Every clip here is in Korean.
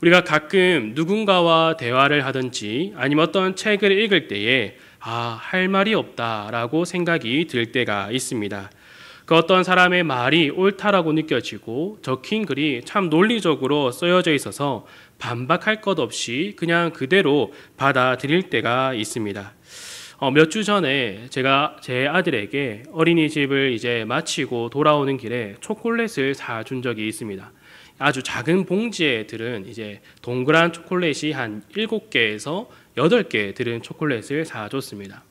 우리가 가끔 누군가와 대화를 하든지 아니면 어떤 책을 읽을 때에 할 말이 없다라고 생각이 들 때가 있습니다. 그 어떤 사람의 말이 옳다라고 느껴지고 적힌 글이 참 논리적으로 쓰여져 있어서 반박할 것 없이 그냥 그대로 받아들일 때가 있습니다. 몇 주 전에 제가 제 아들에게 어린이집을 이제 마치고 돌아오는 길에 초콜릿을 사준 적이 있습니다. 아주 작은 봉지에 들은 이제 동그란 초콜릿이 한 7개에서 8개 들은 초콜릿을 사줬습니다.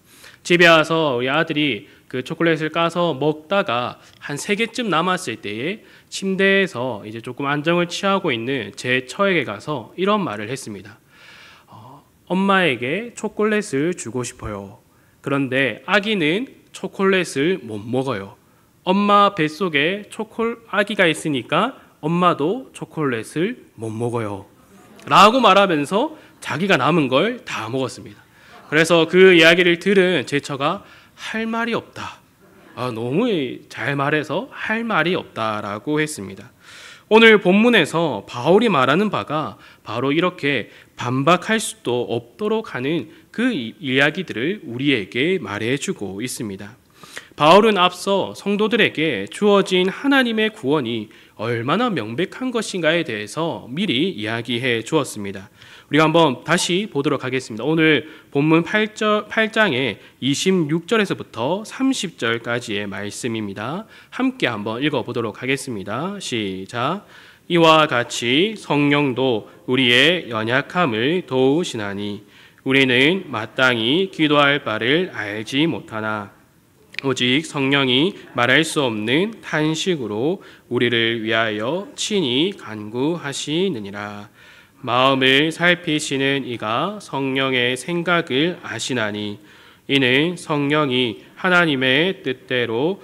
집에 와서 우리 아들이 그 초콜릿을 까서 먹다가 한 3개쯤 남았을 때에 침대에서 이제 조금 안정을 취하고 있는 제 처에게 가서 이런 말을 했습니다. 엄마에게 초콜릿을 주고 싶어요. 그런데 아기는 초콜릿을 못 먹어요. 엄마 뱃속에 아기가 있으니까 엄마도 초콜릿을 못 먹어요. 라고 말하면서 자기가 남은 걸 다 먹었습니다. 그래서 그 이야기를 들은 제 처가 할 말이 없다. 너무 잘 말해서 할 말이 없다라고 했습니다. 오늘 본문에서 바울이 말하는 바가 바로 이렇게 반박할 수도 없도록 하는 그 이야기들을 우리에게 말해주고 있습니다. 바울은 앞서 성도들에게 주어진 하나님의 구원이 얼마나 명백한 것인가에 대해서 미리 이야기해 주었습니다. 우리가 한번 다시 보도록 하겠습니다. 오늘 본문 8장의 26절에서부터 30절까지의 말씀입니다. 함께 한번 읽어보도록 하겠습니다. 시작. 이와 같이 성령도 우리의 연약함을 도우시나니 우리는 마땅히 기도할 바를 알지 못하나 오직 성령이 말할 수 없는 탄식으로 우리를 위하여 친히 간구하시느니라. 마음을 살피시는 이가 성령의 생각을 아시나니 이는 성령이 하나님의 뜻대로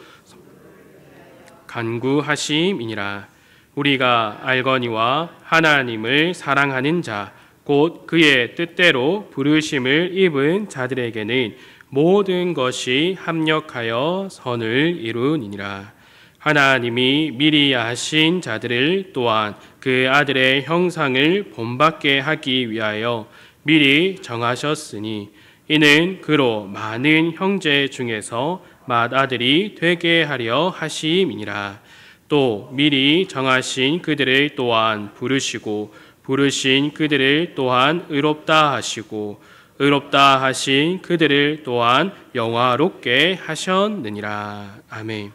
간구하심이니라. 우리가 알거니와 하나님을 사랑하는 자 곧 그의 뜻대로 부르심을 입은 자들에게는 모든 것이 합력하여 선을 이루니라. 하나님이 미리 아신 자들을 또한 그 아들의 형상을 본받게 하기 위하여 미리 정하셨으니 이는 그로 많은 형제 중에서 맏아들이 되게 하려 하심이니라. 또 미리 정하신 그들을 또한 부르시고 부르신 그들을 또한 의롭다 하시고 의롭다 하신 그들을 또한 영화롭게 하셨느니라. 아멘.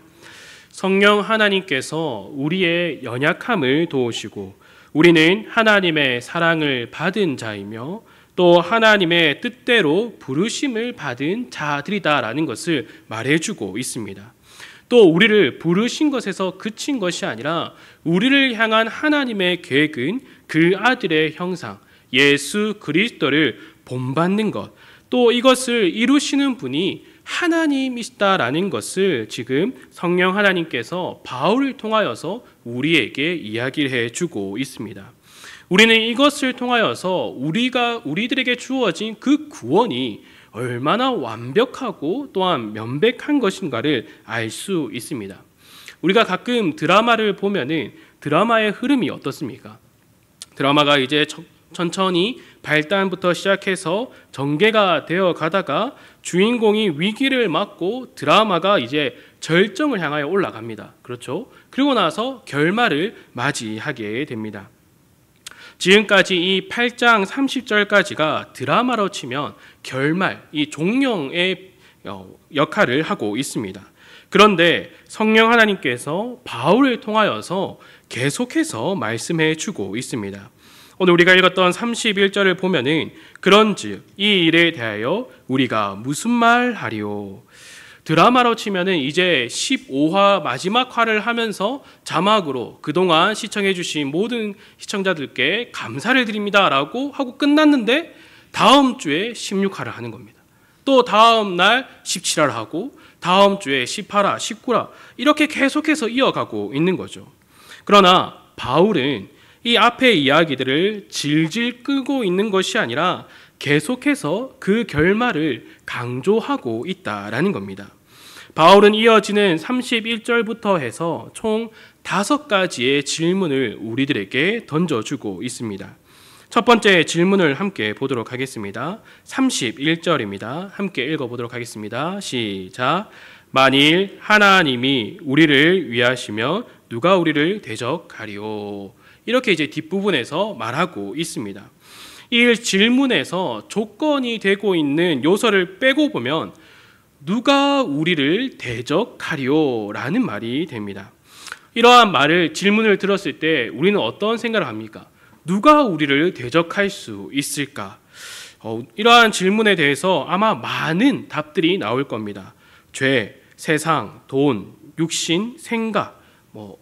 성령 하나님께서 우리의 연약함을 도우시고 우리는 하나님의 사랑을 받은 자이며 또 하나님의 뜻대로 부르심을 받은 자들이다라는 것을 말해주고 있습니다. 또 우리를 부르신 것에서 그친 것이 아니라 우리를 향한 하나님의 계획은 그 아들의 형상 예수 그리스도를 본받는 것, 또 이것을 이루시는 분이 하나님이시다라는 것을 지금 성령 하나님께서 바울을 통하여서 우리에게 이야기를 해주고 있습니다. 우리는 이것을 통하여서 우리들에게 주어진 그 구원이 얼마나 완벽하고 또한 명백한 것인가를 알 수 있습니다. 우리가 가끔 드라마를 보면은 드라마의 흐름이 어떻습니까? 드라마가 이제 천천히 발단부터 시작해서 전개가 되어 가다가 주인공이 위기를 맞고 드라마가 이제 절정을 향하여 올라갑니다. 그렇죠? 그리고 나서 결말을 맞이하게 됩니다. 지금까지 이 8장 30절까지가 드라마로 치면 결말, 이 종영의 역할을 하고 있습니다. 그런데 성령 하나님께서 바울을 통하여서 계속해서 말씀해 주고 있습니다. 오늘 우리가 읽었던 31절을 보면은 그런즉 이 일에 대하여 우리가 무슨 말 하리요. 드라마로 치면은 이제 15화 마지막 화를 하면서 자막으로 그동안 시청해 주신 모든 시청자들께 감사를 드립니다라고 하고 끝났는데 다음 주에 16화를 하는 겁니다. 또 다음 날 17화를 하고 다음 주에 18화, 19화 이렇게 계속해서 이어가고 있는 거죠. 그러나 바울은 이 앞의 이야기들을 질질 끄고 있는 것이 아니라 계속해서 그 결말을 강조하고 있다라는 겁니다. 바울은 이어지는 31절부터 해서 총 5가지의 질문을 우리들에게 던져주고 있습니다. 첫 번째 질문을 함께 보도록 하겠습니다. 31절입니다. 함께 읽어보도록 하겠습니다. 시작. 만일 하나님이 우리를 위하시면 누가 우리를 대적하리요? 이렇게 이제 뒷부분에서 말하고 있습니다. 이 질문에서 조건이 되고 있는 요소를 빼고 보면 누가 우리를 대적하리요? 라는 말이 됩니다. 이러한 말을 질문을 들었을 때 우리는 어떤 생각을 합니까? 누가 우리를 대적할 수 있을까? 이러한 질문에 대해서 아마 많은 답들이 나올 겁니다. 죄, 세상, 돈, 육신, 생각,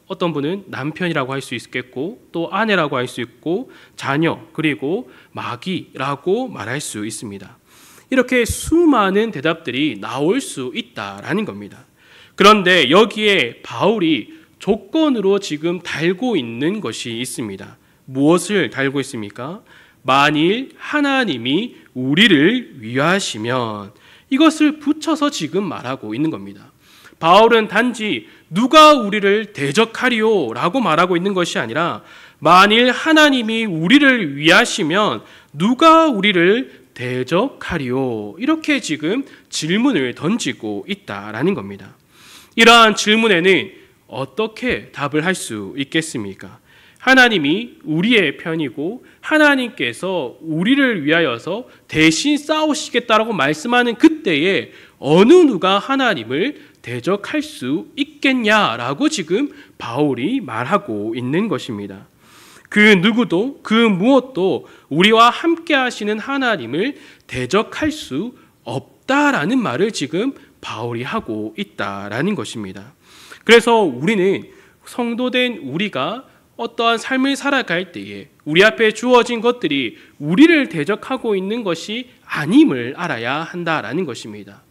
어떤 분은 남편이라고 할 수 있겠고 또 아내라고 할 수 있고 자녀 그리고 마귀라고 말할 수 있습니다. 이렇게 수많은 대답들이 나올 수 있다라는 겁니다. 그런데 여기에 바울이 조건으로 지금 달고 있는 것이 있습니다. 무엇을 달고 있습니까? 만일 하나님이 우리를 위하시면, 이것을 붙여서 지금 말하고 있는 겁니다. 바울은 단지 누가 우리를 대적하리요 라고 말하고 있는 것이 아니라 만일 하나님이 우리를 위하시면 누가 우리를 대적하리요, 이렇게 지금 질문을 던지고 있다라는 겁니다. 이러한 질문에는 어떻게 답을 할 수 있겠습니까? 하나님이 우리의 편이고 하나님께서 우리를 위하여서 대신 싸우시겠다라고 말씀하는 그때에 어느 누가 하나님을 대적할 수 있겠냐라고 지금 바울이 말하고 있는 것입니다. 그 누구도 그 무엇도 우리와 함께 하시는 하나님을 대적할 수 없다라는 말을 지금 바울이 하고 있다라는 것입니다. 그래서 우리는 성도된 우리가 어떠한 삶을 살아갈 때에 우리 앞에 주어진 것들이 우리를 대적하고 있는 것이 아님을 알아야 한다라는 것입니다.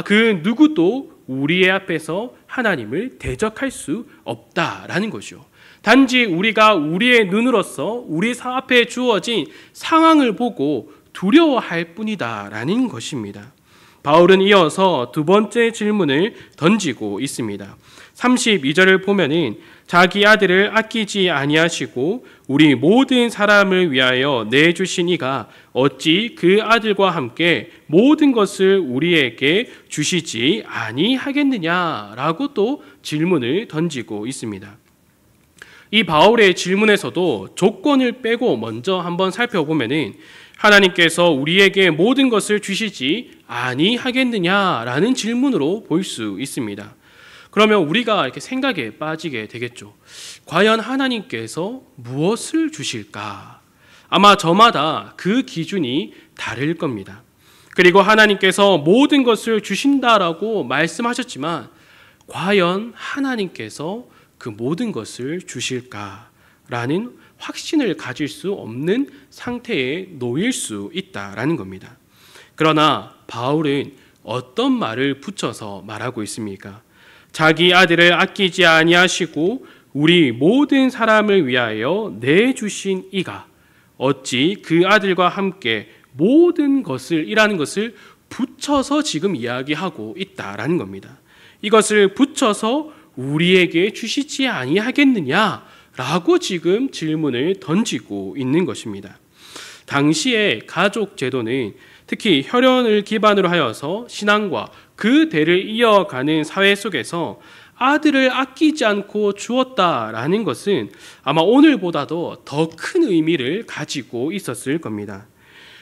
그 누구도 우리의 앞에서 하나님을 대적할 수 없다라는 것이죠. 단지 우리가 우리의 눈으로서 우리 앞에 주어진 상황을 보고 두려워할 뿐이다라는 것입니다. 바울은 이어서 두 번째 질문을 던지고 있습니다. 32절을 보면은 자기 아들을 아끼지 아니하시고 우리 모든 사람을 위하여 내주신 이가 어찌 그 아들과 함께 모든 것을 우리에게 주시지 아니하겠느냐라고 또 질문을 던지고 있습니다. 이 바울의 질문에서도 조건을 빼고 먼저 한번 살펴보면은 하나님께서 우리에게 모든 것을 주시지 아니하겠느냐라는 질문으로 볼 수 있습니다. 그러면 우리가 이렇게 생각에 빠지게 되겠죠. 과연 하나님께서 무엇을 주실까? 아마 저마다 그 기준이 다를 겁니다. 그리고 하나님께서 모든 것을 주신다라고 말씀하셨지만 과연 하나님께서 그 모든 것을 주실까라는 확신을 가질 수 없는 상태에 놓일 수 있다라는 겁니다. 그러나 바울은 어떤 말을 붙여서 말하고 있습니까? 자기 아들을 아끼지 아니하시고 우리 모든 사람을 위하여 내주신 이가 어찌 그 아들과 함께 모든 것을 이라는 것을 붙여서 지금 이야기하고 있다라는 겁니다. 이것을 붙여서 우리에게 주시지 아니하겠느냐라고 지금 질문을 던지고 있는 것입니다. 당시의 가족 제도는 특히 혈연을 기반으로 하여서 신앙과 그 대를 이어가는 사회 속에서 아들을 아끼지 않고 주었다라는 것은 아마 오늘보다도 더 큰 의미를 가지고 있었을 겁니다.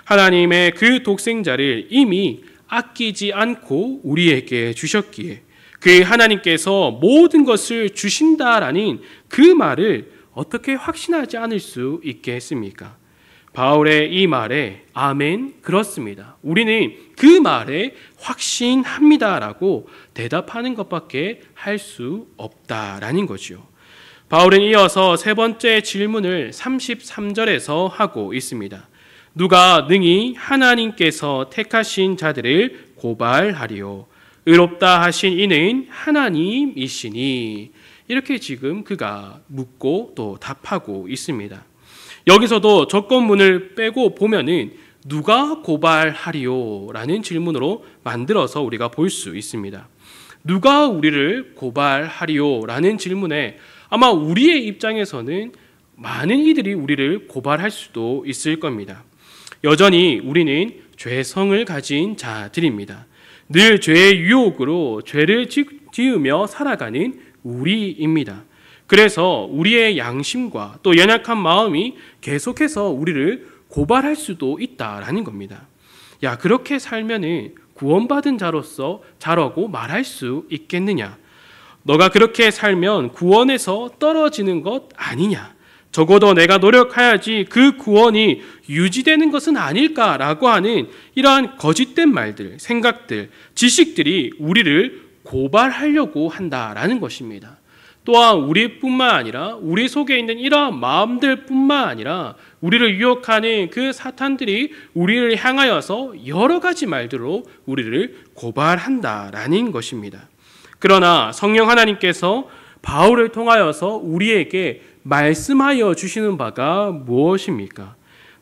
하나님의 그 독생자를 이미 아끼지 않고 우리에게 주셨기에 그 하나님께서 모든 것을 주신다라는 그 말을 어떻게 확신하지 않을 수 있게 했습니까? 바울의 이 말에 아멘, 그렇습니다. 우리는 그 말에 확신합니다라고 대답하는 것밖에 할 수 없다라는 거죠. 바울은 이어서 세 번째 질문을 33절에서 하고 있습니다. 누가 능히 하나님께서 택하신 자들을 고발하리요? 의롭다 하신 이는 하나님이시니. 이렇게 지금 그가 묻고 또 답하고 있습니다. 여기서도 조건문을 빼고 보면은 누가 고발하리요? 라는 질문으로 만들어서 우리가 볼 수 있습니다. 누가 우리를 고발하리요? 라는 질문에 아마 우리의 입장에서는 많은 이들이 우리를 고발할 수도 있을 겁니다. 여전히 우리는 죄성을 가진 자들입니다. 늘 죄의 유혹으로 죄를 지으며 살아가는 우리입니다. 그래서 우리의 양심과 또 연약한 마음이 계속해서 우리를 고발할 수도 있다라는 겁니다. 야, 그렇게 살면은 구원받은 자라고 말할 수 있겠느냐? 너가 그렇게 살면 구원에서 떨어지는 것 아니냐? 적어도 내가 노력해야지 그 구원이 유지되는 것은 아닐까라고 하는 이러한 거짓된 말들, 생각들, 지식들이 우리를 고발하려고 한다라는 것입니다. 또한 우리뿐만 아니라 우리 속에 있는 이러한 마음들뿐만 아니라 우리를 유혹하는 그 사탄들이 우리를 향하여서 여러 가지 말들로 우리를 고발한다라는 것입니다. 그러나 성령 하나님께서 바울을 통하여서 우리에게 말씀하여 주시는 바가 무엇입니까?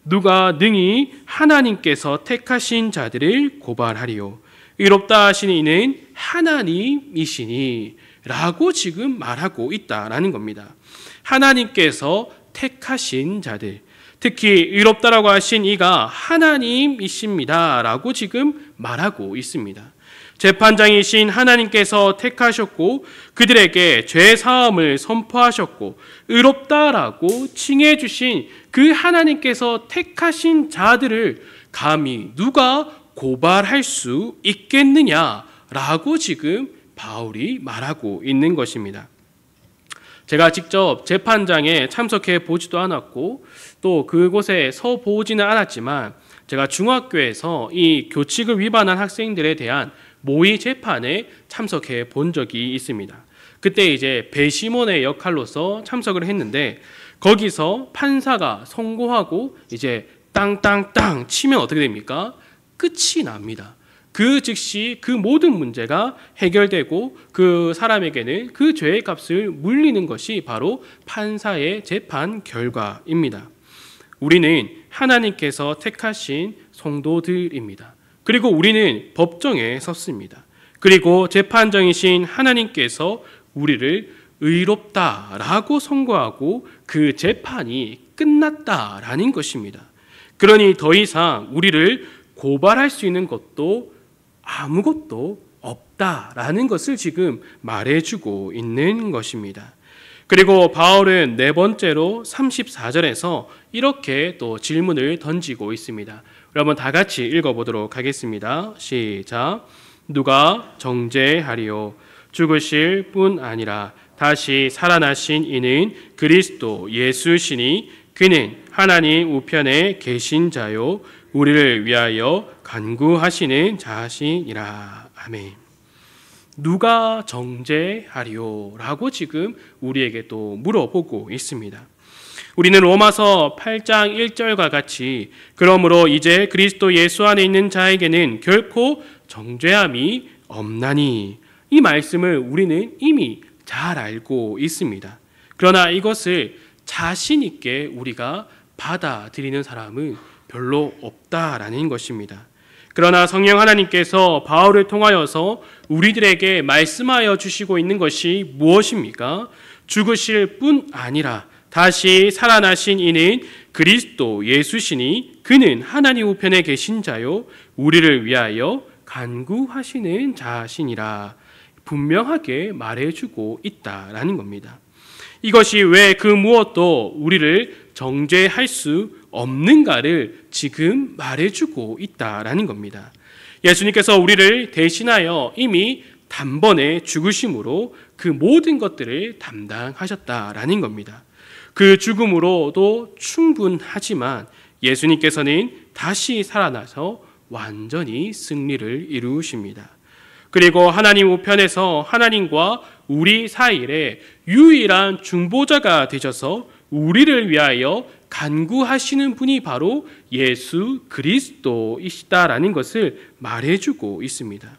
누가 능히 하나님께서 택하신 자들을 고발하리요. 의롭다 하신 이는 하나님이시니 라고 지금 말하고 있다라는 겁니다. 하나님께서 택하신 자들, 특히 의롭다라고 하신 이가 하나님이십니다 라고 지금 말하고 있습니다. 재판장이신 하나님께서 택하셨고 그들에게 죄사함을 선포하셨고 의롭다라고 칭해 주신 그 하나님께서 택하신 자들을 감히 누가 고발할 수 있겠느냐라고 지금 바울이 말하고 있는 것입니다. 제가 직접 재판장에 참석해 보지도 않았고 또 그곳에 서 보지는 않았지만 제가 중학교에서 이 교칙을 위반한 학생들에 대한 모의 재판에 참석해 본 적이 있습니다. 그때 이제 배심원의 역할로서 참석을 했는데 거기서 판사가 선고하고 이제 땅땅땅 치면 어떻게 됩니까? 끝이 납니다. 그 즉시 그 모든 문제가 해결되고 그 사람에게는 그 죄의 값을 물리는 것이 바로 판사의 재판 결과입니다. 우리는 하나님께서 택하신 성도들입니다. 그리고 우리는 법정에 섰습니다. 그리고 재판장이신 하나님께서 우리를 의롭다라고 선고하고 그 재판이 끝났다라는 것입니다. 그러니 더 이상 우리를 고발할 수 있는 것도 아무것도 없다라는 것을 지금 말해주고 있는 것입니다. 그리고 바울은 네 번째로 34절에서 이렇게 또 질문을 던지고 있습니다. 여러분 다 같이 읽어보도록 하겠습니다. 시작. 누가 정죄하리요? 죽으실 뿐 아니라 다시 살아나신 이는 그리스도 예수시니 그는 하나님 우편에 계신 자요 우리를 위하여 간구하시는 자시니라. 아멘. 누가 정죄하리요? 라고 지금 우리에게 또 물어보고 있습니다. 우리는 로마서 8장 1절과 같이 그러므로 이제 그리스도 예수 안에 있는 자에게는 결코 정죄함이 없나니 이 말씀을 우리는 이미 잘 알고 있습니다. 그러나 이것을 자신 있게 우리가 받아들이는 사람은 별로 없다라는 것입니다. 그러나 성령 하나님께서 바울을 통하여서 우리들에게 말씀하여 주시고 있는 것이 무엇입니까? 죽으실 뿐 아니라 다시 살아나신 이는 그리스도 예수시니 그는 하나님 우편에 계신 자요 우리를 위하여 간구하시는 자시니라. 분명하게 말해주고 있다라는 겁니다. 이것이 왜 그 무엇도 우리를 정죄할 수 없는가를 지금 말해주고 있다라는 겁니다. 예수님께서 우리를 대신하여 이미 단번에 죽으심으로 그 모든 것들을 담당하셨다라는 겁니다. 그 죽음으로도 충분하지만 예수님께서는 다시 살아나서 완전히 승리를 이루십니다. 그리고 하나님 우편에서 하나님과 우리 사이에 유일한 중보자가 되셔서 우리를 위하여 간구하시는 분이 바로 예수 그리스도이시다라는 것을 말해주고 있습니다.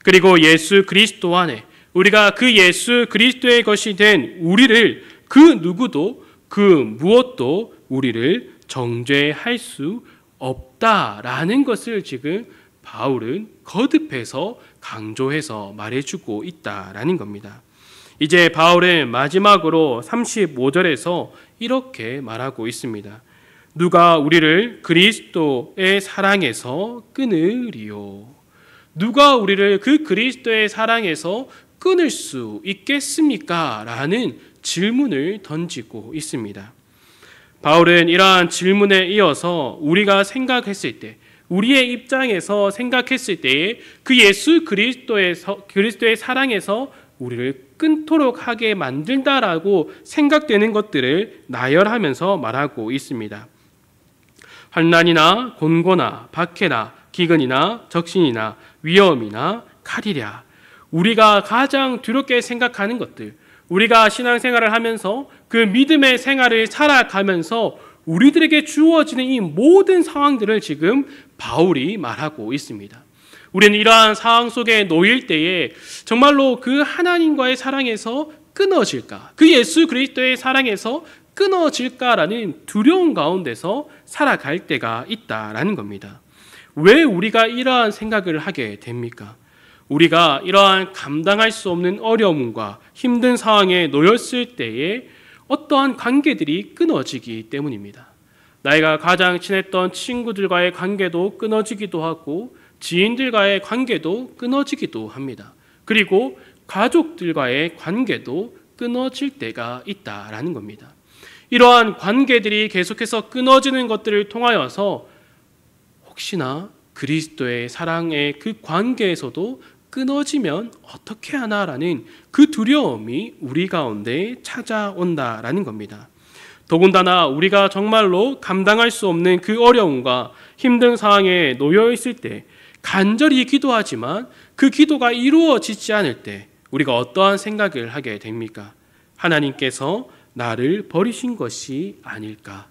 그리고 예수 그리스도 안에 우리가 그 예수 그리스도의 것이 된 우리를 그 누구도 그 무엇도 우리를 정죄할 수 없다라는 것을 지금 바울은 거듭해서 강조해서 말해주고 있다라는 겁니다. 이제 바울은 마지막으로 35절에서 이렇게 말하고 있습니다. 누가 우리를 그리스도의 사랑에서 끊으리요? 누가 우리를 그 그리스도의 사랑에서 끊을 수 있겠습니까? 라는 질문을 던지고 있습니다. 바울은 이러한 질문에 이어서 우리가 생각했을 때, 우리의 입장에서 생각했을 때에 그 예수 그리스도의 사랑에서 우리를 끊도록 하게 만든다라고 생각되는 것들을 나열하면서 말하고 있습니다. 환난이나 곤고나 박해나 기근이나 적신이나 위험이나 칼이랴. 우리가 가장 두렵게 생각하는 것들, 우리가 신앙생활을 하면서 그 믿음의 생활을 살아가면서 우리들에게 주어지는 이 모든 상황들을 지금 바울이 말하고 있습니다. 우리는 이러한 상황 속에 놓일 때에 정말로 그 하나님과의 사랑에서 끊어질까, 그 예수 그리스도의 사랑에서 끊어질까라는 두려움 가운데서 살아갈 때가 있다라는 겁니다. 왜 우리가 이러한 생각을 하게 됩니까? 우리가 이러한 감당할 수 없는 어려움과 힘든 상황에 놓였을 때에 어떠한 관계들이 끊어지기 때문입니다. 나이가 가장 친했던 친구들과의 관계도 끊어지기도 하고 지인들과의 관계도 끊어지기도 합니다. 그리고 가족들과의 관계도 끊어질 때가 있다라는 겁니다. 이러한 관계들이 계속해서 끊어지는 것들을 통하여서 혹시나 그리스도의 사랑의 그 관계에서도 끊어지면 어떻게 하나라는 그 두려움이 우리 가운데 찾아온다라는 겁니다. 더군다나 우리가 정말로 감당할 수 없는 그 어려움과 힘든 상황에 놓여 있을 때 간절히 기도하지만 그 기도가 이루어지지 않을 때 우리가 어떠한 생각을 하게 됩니까? 하나님께서 나를 버리신 것이 아닐까?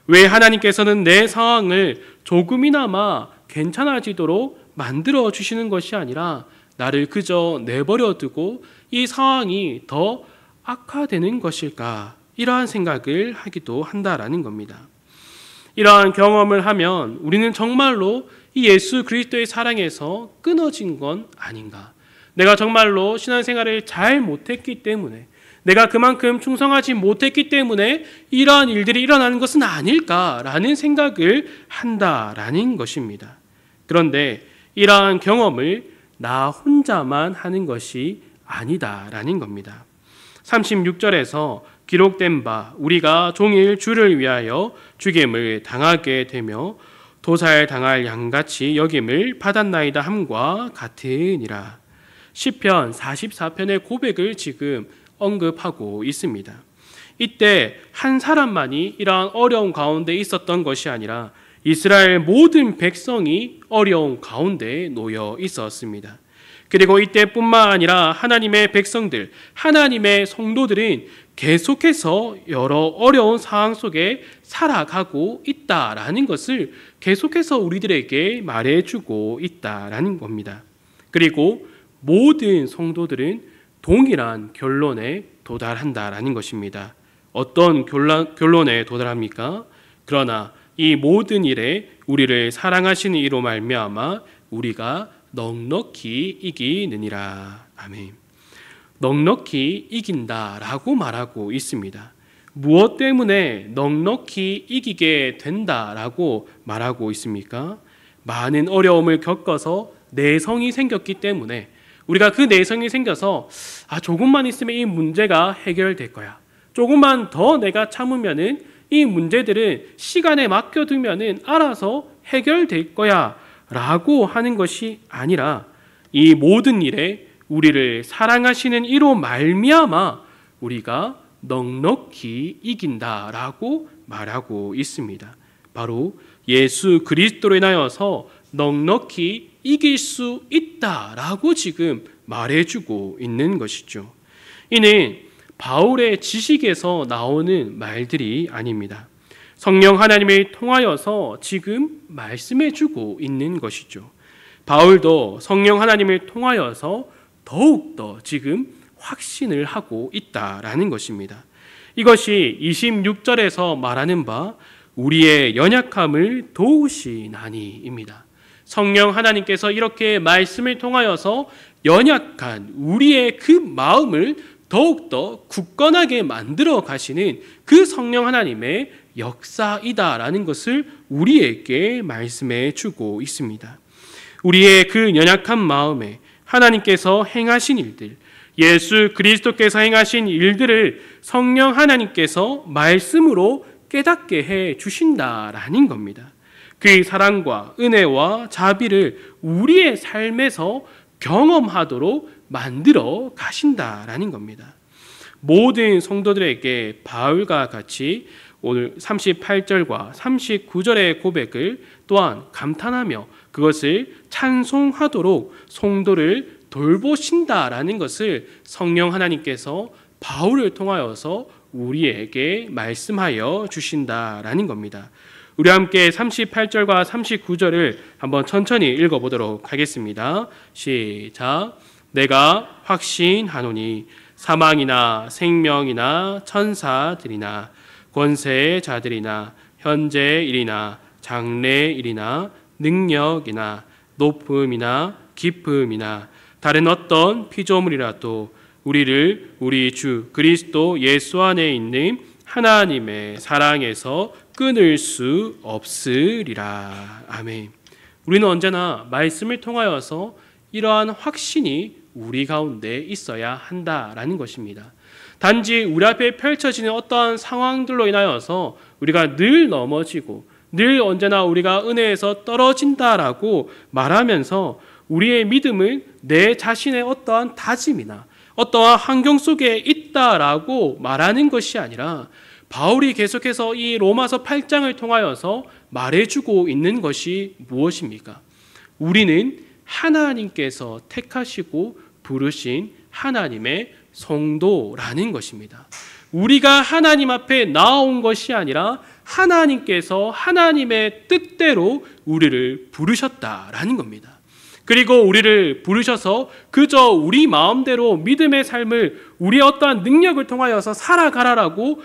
왜 하나님께서는 내 상황을 조금이나마 괜찮아지도록 만들어 주시는 것이 아니라 나를 그저 내버려 두고 이 상황이 더 악화되는 것일까? 이러한 생각을 하기도 한다라는 겁니다. 이러한 경험을 하면 우리는 정말로 이 예수 그리스도의 사랑에서 끊어진 건 아닌가? 내가 정말로 신앙생활을 잘 못했기 때문에, 내가 그만큼 충성하지 못했기 때문에 이러한 일들이 일어나는 것은 아닐까라는 생각을 한다라는 것입니다. 그런데 이러한 경험을 나 혼자만 하는 것이 아니다라는 겁니다. 36절에서 기록된 바 우리가 종일 주를 위하여 죽임을 당하게 되며 도살당할 양같이 여김을 받았나이다 함과 같으니라. 시편 44편의 고백을 지금 언급하고 있습니다. 이때 한 사람만이 이러한 어려운 가운데 있었던 것이 아니라 이스라엘 모든 백성이 어려운 가운데 놓여 있었습니다. 그리고 이때뿐만 아니라 하나님의 백성들, 하나님의 성도들은 계속해서 여러 어려운 상황 속에 살아가고 있다라는 것을 계속해서 우리들에게 말해주고 있다라는 겁니다. 그리고 모든 성도들은 동일한 결론에 도달한다라는 것입니다. 어떤 결론에 도달합니까? 그러나 이 모든 일에 우리를 사랑하시는 이로 말미암아 우리가 넉넉히 이기느니라. 아멘. 넉넉히 이긴다라고 말하고 있습니다. 무엇 때문에 넉넉히 이기게 된다라고 말하고 있습니까? 많은 어려움을 겪어서 내성이 생겼기 때문에 우리가 그 내성이 생겨서 조금만 있으면 이 문제가 해결될 거야. 조금만 더 내가 참으면은 이 문제들은 시간에 맡겨두면은 알아서 해결될 거야 라고 하는 것이 아니라 이 모든 일에 우리를 사랑하시는 이로 말미암아 우리가 넉넉히 이긴다라고 말하고 있습니다. 바로 예수 그리스도로 인하여서 넉넉히 이길 수 있다라고 지금 말해주고 있는 것이죠. 이는 바울의 지식에서 나오는 말들이 아닙니다. 성령 하나님을 통하여서 지금 말씀해주고 있는 것이죠. 바울도 성령 하나님을 통하여서 더욱더 지금 확신을 하고 있다라는 것입니다. 이것이 26절에서 말하는 바 우리의 연약함을 도우시나니입니다. 성령 하나님께서 이렇게 말씀을 통하여서 연약한 우리의 그 마음을 더욱더 굳건하게 만들어 가시는 그 성령 하나님의 역사이다라는 것을 우리에게 말씀해 주고 있습니다. 우리의 그 연약한 마음에 하나님께서 행하신 일들, 예수 그리스도께서 행하신 일들을 성령 하나님께서 말씀으로 깨닫게 해 주신다라는 겁니다. 그 사랑과 은혜와 자비를 우리의 삶에서 경험하도록 만들어 가신다라는 겁니다. 모든 성도들에게 바울과 같이 오늘 38절과 39절의 고백을 또한 감탄하며 그것을 찬송하도록 성도를 돌보신다라는 것을 성령 하나님께서 바울을 통하여서 우리에게 말씀하여 주신다라는 겁니다. 우리 함께 38절과 39절을 한번 천천히 읽어보도록 하겠습니다. 시작. 내가 확신하노니 사망이나 생명이나 천사들이나 권세의 자들이나 현재의 일이나 장래의 일이나 능력이나 높음이나 깊음이나 다른 어떤 피조물이라도 우리를 우리 주 그리스도 예수 안에 있는 하나님의 사랑에서 끊을 수 없으리라. 아멘. 우리는 언제나 말씀을 통하여서 이러한 확신이 우리 가운데 있어야 한다라는 것입니다. 단지 우리 앞에 펼쳐지는 어떠한 상황들로 인하여서 우리가 늘 넘어지고 늘 언제나 우리가 은혜에서 떨어진다라고 말하면서 우리의 믿음을 내 자신의 어떠한 다짐이나 어떠한 환경 속에 있다라고 말하는 것이 아니라 바울이 계속해서 이 로마서 8장을 통하여서 말해주고 있는 것이 무엇입니까? 우리는 하나님께서 택하시고 부르신 하나님의 성도라는 것입니다. 우리가 하나님 앞에 나온 것이 아니라 하나님께서 하나님의 뜻대로 우리를 부르셨다라는 겁니다. 그리고 우리를 부르셔서 그저 우리 마음대로 믿음의 삶을 우리의 어떠한 능력을 통하여서 살아가라라고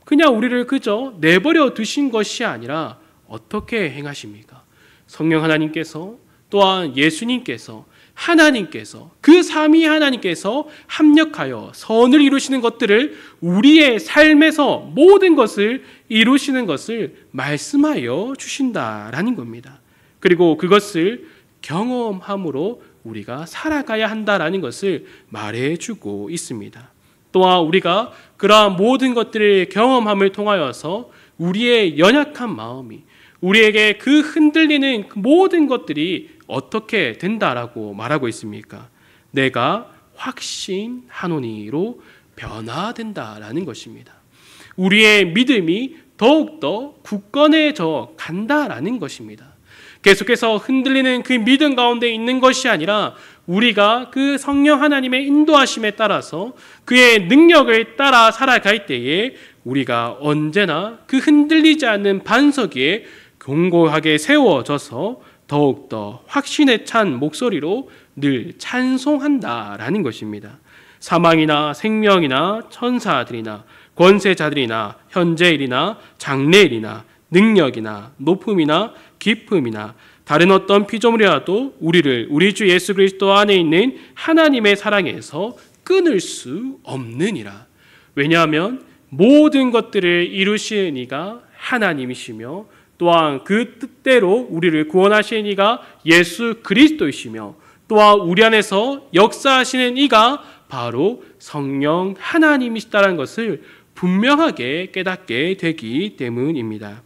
그냥 우리를 그저 내버려 두신 것이 아니라 어떻게 행하십니까? 성령 하나님께서 또한 예수님께서 하나님께서 그 삼위 하나님께서 합력하여 선을 이루시는 것들을 우리의 삶에서 모든 것을 이루시는 것을 말씀하여 주신다라는 겁니다. 그리고 그것을 경험함으로 우리가 살아가야 한다라는 것을 말해주고 있습니다. 또한 우리가 그러한 모든 것들의 경험함을 통하여서 우리의 연약한 마음이 우리에게 그 흔들리는 모든 것들이 어떻게 된다라고 말하고 있습니까? 내가 확신하노니로 변화된다라는 것입니다. 우리의 믿음이 더욱더 굳건해져 간다라는 것입니다. 계속해서 흔들리는 그 믿음 가운데 있는 것이 아니라 우리가 그 성령 하나님의 인도하심에 따라서 그의 능력을 따라 살아갈 때에 우리가 언제나 그 흔들리지 않는 반석 위에 견고하게 세워져서 더욱더 확신에 찬 목소리로 늘 찬송한다라는 것입니다. 사망이나 생명이나 천사들이나 권세자들이나 현재일이나 장래일이나 능력이나 높음이나 깊음이나 다른 어떤 피조물이라도 우리를 우리 주 예수 그리스도 안에 있는 하나님의 사랑에서 끊을 수 없느니라. 왜냐하면 모든 것들을 이루시는 이가 하나님이시며 또한 그 뜻대로 우리를 구원하시는 이가 예수 그리스도이시며 또한 우리 안에서 역사하시는 이가 바로 성령 하나님이시다는 것을 분명하게 깨닫게 되기 때문입니다.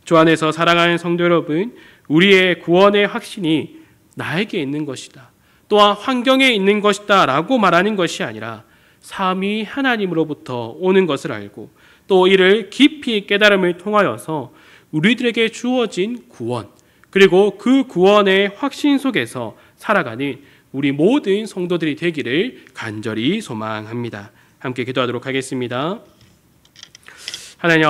주 안에서 사랑하는 성도 여러분, 우리의 구원의 확신이 나에게 있는 것이다, 또한 환경에 있는 것이다 라고 말하는 것이 아니라 삼위 하나님으로부터 오는 것을 알고 또 이를 깊이 깨달음을 통하여서 우리들에게 주어진 구원, 그리고 그 구원의 확신 속에서 살아가는 우리 모든 성도들이 되기를 간절히 소망합니다. 함께 기도하도록 하겠습니다. 하나님